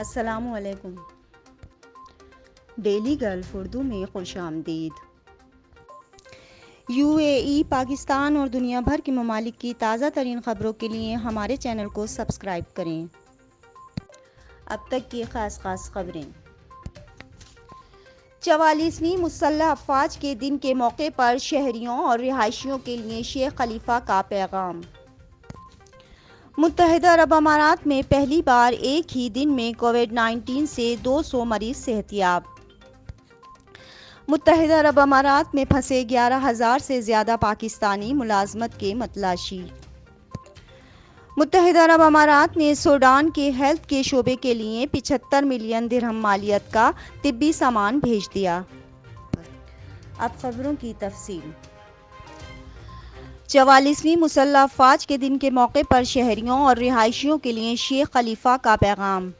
السلام علیکم۔ Daily golf Urdu میں خوش آمدید۔ UAE، پاکستان اور دنیا بھر کے ممالک کی تازہ ترین خبروں کے لیے ہمارے چینل کو سبسکرائب کریں۔ اب تک کی خاص خبریں۔ 44ویں مسلح افواج کے دن کے موقع پر شہریوں اور رہائشیوں کے لیے شیخ خلیفہ کا پیغام۔ متحدہ عرب امارات میں پہلی بار ایک ہی دن میں کووڈ-19 سے 200 مریض صحت یاب۔ متحدہ عرب امارات میں پھنسے 11,000 سے زیادہ پاکستانی ملازمت کے متلاشی۔ متحدہ عرب امارات نے سوڈان کے ہیلتھ کے شعبے کے لیے 75 ملین درہم مالیت کا طبی سامان بھیج دیا۔ اب خبروں کی تفصیل۔ 44ویں مسلح افواج کے دن کے موقع پر شہریوں اور رہائشیوں کے لیے شیخ خلیفہ کا پیغام۔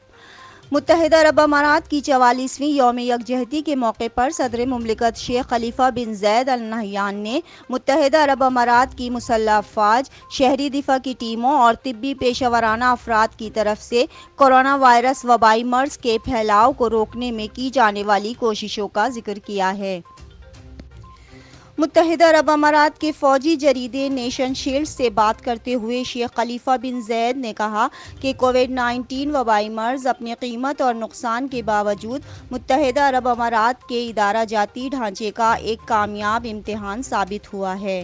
متحدہ عرب امارات کی 44ویں یوم یکجہتی کے موقع پر صدر مملکت شیخ خلیفہ بن زید ال نہیان نے متحدہ عرب امارات کی مسلح افواج، شہری دفاع کی ٹیموں اور طبی پیشہ ورانہ افراد کی طرف سے کورونا وائرس وبائی مرض کے پھیلاؤ کو روکنے میں کی جانے والی کوششوں کا ذکر کیا ہے۔ متحدہ عرب امارات کے فوجی جریدے نیشن شیلڈ سے بات کرتے ہوئے شیخ خلیفہ بن زید نے کہا کہ کووڈ-19 وبائی مرض اپنی قیمت اور نقصان کے باوجود متحدہ عرب امارات کے ادارہ جاتی ڈھانچے کا ایک کامیاب امتحان ثابت ہوا ہے۔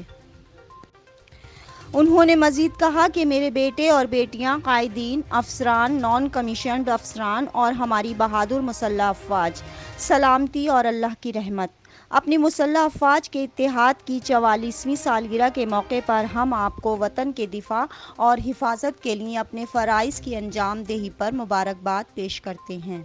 انہوں نے مزید کہا کہ میرے بیٹے اور بیٹیاں، قائدین، افسران، نان کمیشنڈ افسران اور ہماری بہادر مسلح افواج، سلامتی اور اللہ کی رحمت۔ اپنی مسلح افواج کے اتحاد کی 44ویں سالگرہ کے موقع پر ہم آپ کو وطن کے دفاع اور حفاظت کے لیے اپنے فرائض کی انجام دہی پر مبارکباد پیش کرتے ہیں۔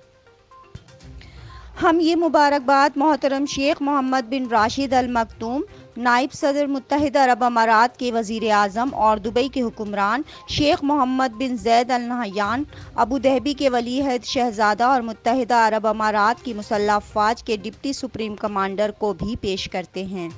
ہم یہ مبارکباد محترم شیخ محمد بن راشد ال مکتوم، نائب صدر متحدہ عرب امارات کے وزیر اعظم اور دبئی کے حکمران شیخ محمد بن زید ال نہیان، ابوظہبی کے ولی عہد شہزادہ اور متحدہ عرب امارات کی مسلح افواج کے ڈپٹی سپریم کمانڈر کو بھی پیش کرتے ہیں۔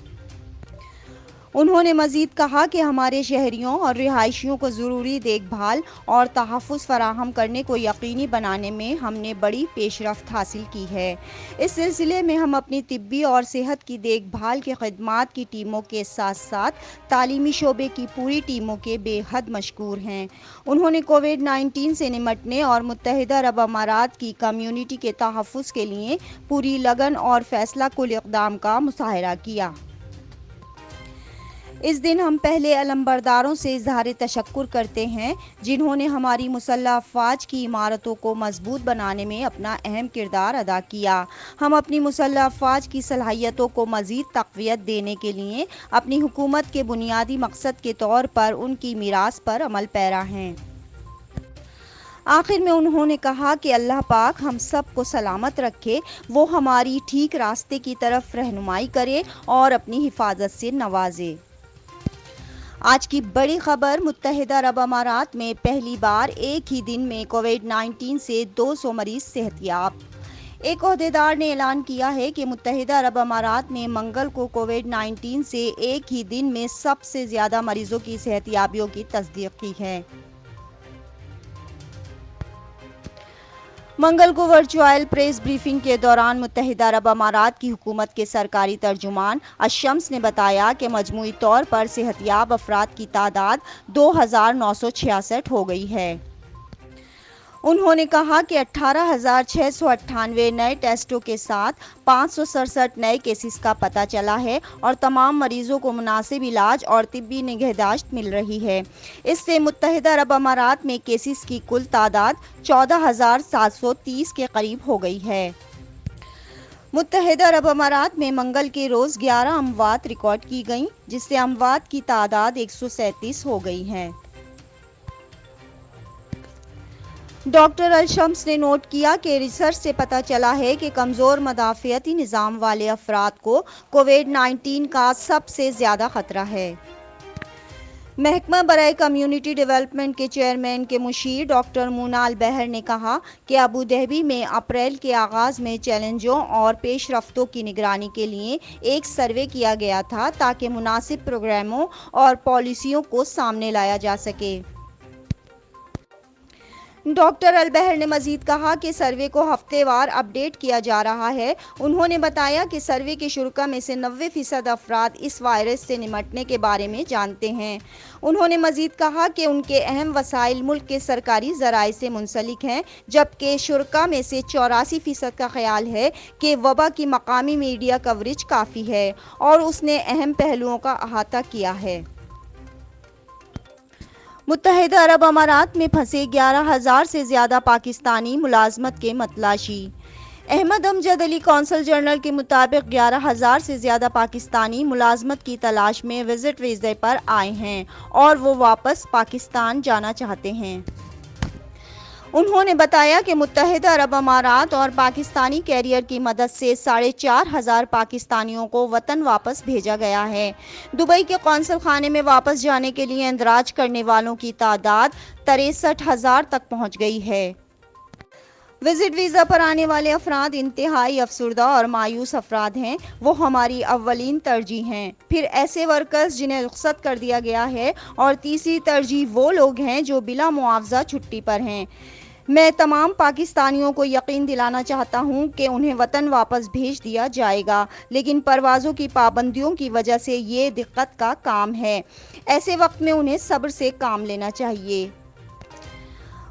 انہوں نے مزید کہا کہ ہمارے شہریوں اور رہائشیوں کو ضروری دیکھ بھال اور تحفظ فراہم کرنے کو یقینی بنانے میں ہم نے بڑی پیش رفت حاصل کی ہے۔ اس سلسلے میں ہم اپنی طبی اور صحت کی دیکھ بھال کی خدمات کی ٹیموں کے ساتھ ساتھ تعلیمی شعبے کی پوری ٹیموں کے بے حد مشکور ہیں۔ انہوں نے کووڈ-19 سے نمٹنے اور متحدہ عرب امارات کی کمیونٹی کے تحفظ کے لیے پوری لگن اور فیصلہ کن اقدام کا مظاہرہ کیا۔ اس دن ہم پہلے علمبرداروں سے اظہار تشکر کرتے ہیں جنہوں نے ہماری مسلح افواج کی عمارتوں کو مضبوط بنانے میں اپنا اہم کردار ادا کیا۔ ہم اپنی مسلح افواج کی صلاحیتوں کو مزید تقویت دینے کے لیے اپنی حکومت کے بنیادی مقصد کے طور پر ان کی میراث پر عمل پیرا ہیں۔ آخر میں انہوں نے کہا کہ اللہ پاک ہم سب کو سلامت رکھے، وہ ہماری ٹھیک راستے کی طرف رہنمائی کرے اور اپنی حفاظت سے نوازے۔ آج کی بڑی خبر۔ متحدہ عرب امارات میں پہلی بار ایک ہی دن میں کووڈ-19 سے 200 مریض صحت یاب۔ ایک عہدیدار نے اعلان کیا ہے کہ متحدہ عرب امارات نے منگل کو کووڈ-19 سے ایک ہی دن میں سب سے زیادہ مریضوں کی صحت یابیوں کی تصدیق کی ہے۔ منگل کو ورچوئل پریس بریفنگ کے دوران متحدہ عرب امارات کی حکومت کے سرکاری ترجمان الشمس نے بتایا کہ مجموعی طور پر صحت یاب افراد کی تعداد 2,966 ہو گئی ہے۔ انہوں نے کہا کہ 18,698 نئے ٹیسٹوں کے ساتھ 567 نئے کیسز کا پتہ چلا ہے اور تمام مریضوں کو مناسب علاج اور طبی نگہداشت مل رہی ہے۔ اس سے متحدہ عرب امارات میں کیسز کی کل تعداد 14,730 کے قریب ہو گئی ہے۔ متحدہ عرب امارات میں منگل کے روز 11 اموات ریکارڈ کی گئیں، جس سے اموات کی تعداد 137 ہو گئی ہے۔ ڈاکٹر الشمس نے نوٹ کیا کہ ریسرچ سے پتہ چلا ہے کہ کمزور مدافعتی نظام والے افراد کو کووڈ-19 کا سب سے زیادہ خطرہ ہے۔ محکمہ برائے کمیونٹی ڈیولپمنٹ کے چیئرمین کے مشیر ڈاکٹر مونا البحر نے کہا کہ ابوظہبی میں اپریل کے آغاز میں چیلنجوں اور پیش رفتوں کی نگرانی کے لیے ایک سروے کیا گیا تھا تاکہ مناسب پروگراموں اور پالیسیوں کو سامنے لایا جا سکے۔ ڈاکٹر البحر نے مزید کہا کہ سروے کو ہفتے وار اپ ڈیٹ کیا جا رہا ہے۔ انہوں نے بتایا کہ سروے کے شرکاء میں سے 90% افراد اس وائرس سے نمٹنے کے بارے میں جانتے ہیں۔ انہوں نے مزید کہا کہ ان کے اہم وسائل ملک کے سرکاری ذرائع سے منسلک ہیں، جبکہ شرکاء میں سے 84% کا خیال ہے کہ وبا کی مقامی میڈیا کوریج کافی ہے اور اس نے اہم پہلوؤں کا احاطہ کیا ہے۔ متحدہ عرب امارات میں پھنسے 11,000 سے زیادہ پاکستانی ملازمت کے متلاشی۔ احمد امجد علی قونصل جنرل کے مطابق 11,000 سے زیادہ پاکستانی ملازمت کی تلاش میں وزٹ ویزے پر آئے ہیں اور وہ واپس پاکستان جانا چاہتے ہیں۔ انہوں نے بتایا کہ متحدہ عرب امارات اور پاکستانی کیریئر کی مدد سے 4,500 پاکستانیوں کو وطن واپس بھیجا گیا ہے۔ دبئی کے قونصل خانے میں واپس جانے کے لیے اندراج کرنے والوں کی تعداد 63,000 تک پہنچ گئی ہے۔ وزٹ ویزا پر آنے والے افراد انتہائی افسردہ اور مایوس افراد ہیں۔ وہ ہماری اولین ترجیح ہیں، پھر ایسے ورکرز جنہیں رخصت کر دیا گیا ہے، اور تیسری ترجیح وہ لوگ ہیں جو بلا معاوضہ چھٹی پر ہیں۔ میں تمام پاکستانیوں کو یقین دلانا چاہتا ہوں کہ انہیں وطن واپس بھیج دیا جائے گا، لیکن پروازوں کی پابندیوں کی وجہ سے یہ دقت کا کام ہے۔ ایسے وقت میں انہیں صبر سے کام لینا چاہیے۔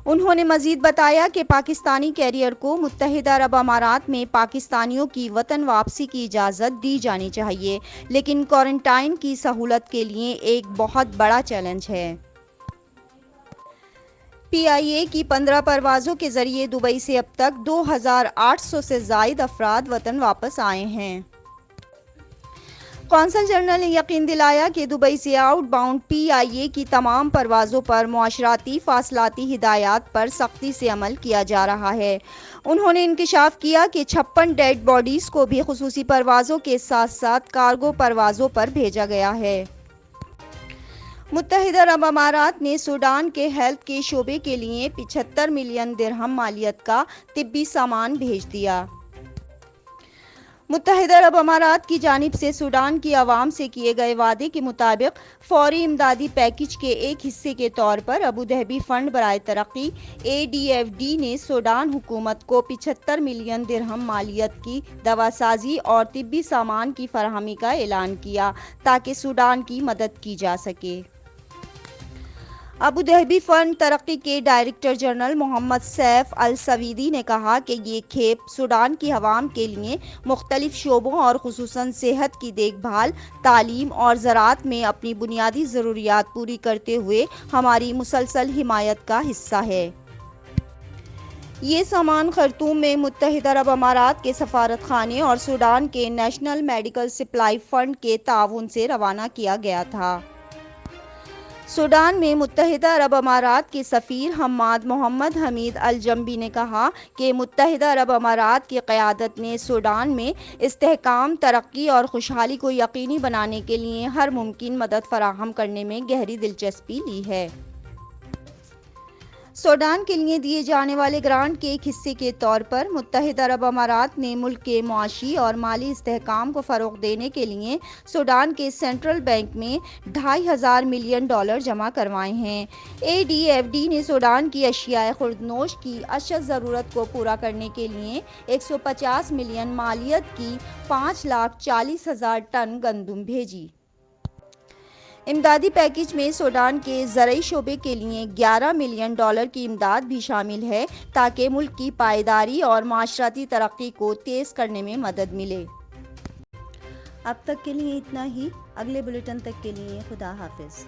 انہوں نے مزید بتایا کہ پاکستانی کیریئر کو متحدہ عرب امارات میں پاکستانیوں کی وطن واپسی کی اجازت دی جانی چاہیے، لیکن کوارنٹائن کی سہولت کے لیے ایک بہت بڑا چیلنج ہے۔ پی آئی اے کی 15 پروازوں کے ذریعے دبئی سے اب تک 2,800 سے زائد افراد وطن واپس آئے ہیں۔ قونصل جنرل نے یقین دلایا کہ دبئی سے آؤٹ باؤنڈ پی آئی اے کی تمام پروازوں پر معاشرتی فاصلاتی ہدایات پر سختی سے عمل کیا جا رہا ہے۔ انہوں نے انکشاف کیا کہ 56 ڈیڈ باڈیز کو بھی خصوصی پروازوں کے ساتھ ساتھ کارگو پروازوں پر بھیجا گیا ہے۔ متحدہ عرب امارات نے سوڈان کے ہیلتھ کے شعبے کے لیے 75 ملین درہم مالیت کا طبی سامان بھیج دیا۔ متحدہ عرب امارات کی جانب سے سوڈان کی عوام سے کیے گئے وعدے کے مطابق فوری امدادی پیکیج کے ایک حصے کے طور پر ابوظہبی فنڈ برائے ترقی ADFD نے سوڈان حکومت کو 75 ملین درہم مالیت کی دواسازی اور طبی سامان کی فراہمی کا اعلان کیا تاکہ سوڈان کی مدد کی جا سکے۔ ابوظہبی فنڈ ترقی کے ڈائریکٹر جنرل محمد سیف السویدی نے کہا کہ یہ کھیپ سوڈان کی عوام کے لیے مختلف شعبوں اور خصوصاً صحت کی دیکھ بھال، تعلیم اور زراعت میں اپنی بنیادی ضروریات پوری کرتے ہوئے ہماری مسلسل حمایت کا حصہ ہے۔ یہ سامان خرطوم میں متحدہ عرب امارات کے سفارت خانے اور سوڈان کے نیشنل میڈیکل سپلائی فنڈ کے تعاون سے روانہ کیا گیا تھا۔ سوڈان میں متحدہ عرب امارات کے سفیر حماد محمد حمید الجنبی نے کہا کہ متحدہ عرب امارات کی قیادت نے سوڈان میں استحکام، ترقی اور خوشحالی کو یقینی بنانے کے لیے ہر ممکن مدد فراہم کرنے میں گہری دلچسپی لی ہے۔ سوڈان کے لیے دیے جانے والے گرانٹ کے ایک حصے کے طور پر متحدہ عرب امارات نے ملک کے معاشی اور مالی استحکام کو فروغ دینے کے لیے سوڈان کے سینٹرل بینک میں $2,500 ملین جمع کروائے ہیں۔ ADFD نے سوڈان کی اشیائے خوردنوش کی اشد ضرورت کو پورا کرنے کے لیے 150 ملین مالیت کی 5,40,000 ٹن گندم بھیجی۔ امدادی پیکیج میں سوڈان کے زرعی شعبے کے لیے $11 ملین کی امداد بھی شامل ہے تاکہ ملک کی پائیداری اور معاشرتی ترقی کو تیز کرنے میں مدد ملے۔ اب تک کے لیے اتنا ہی۔ اگلے بلیٹن تک کے لیے خدا حافظ۔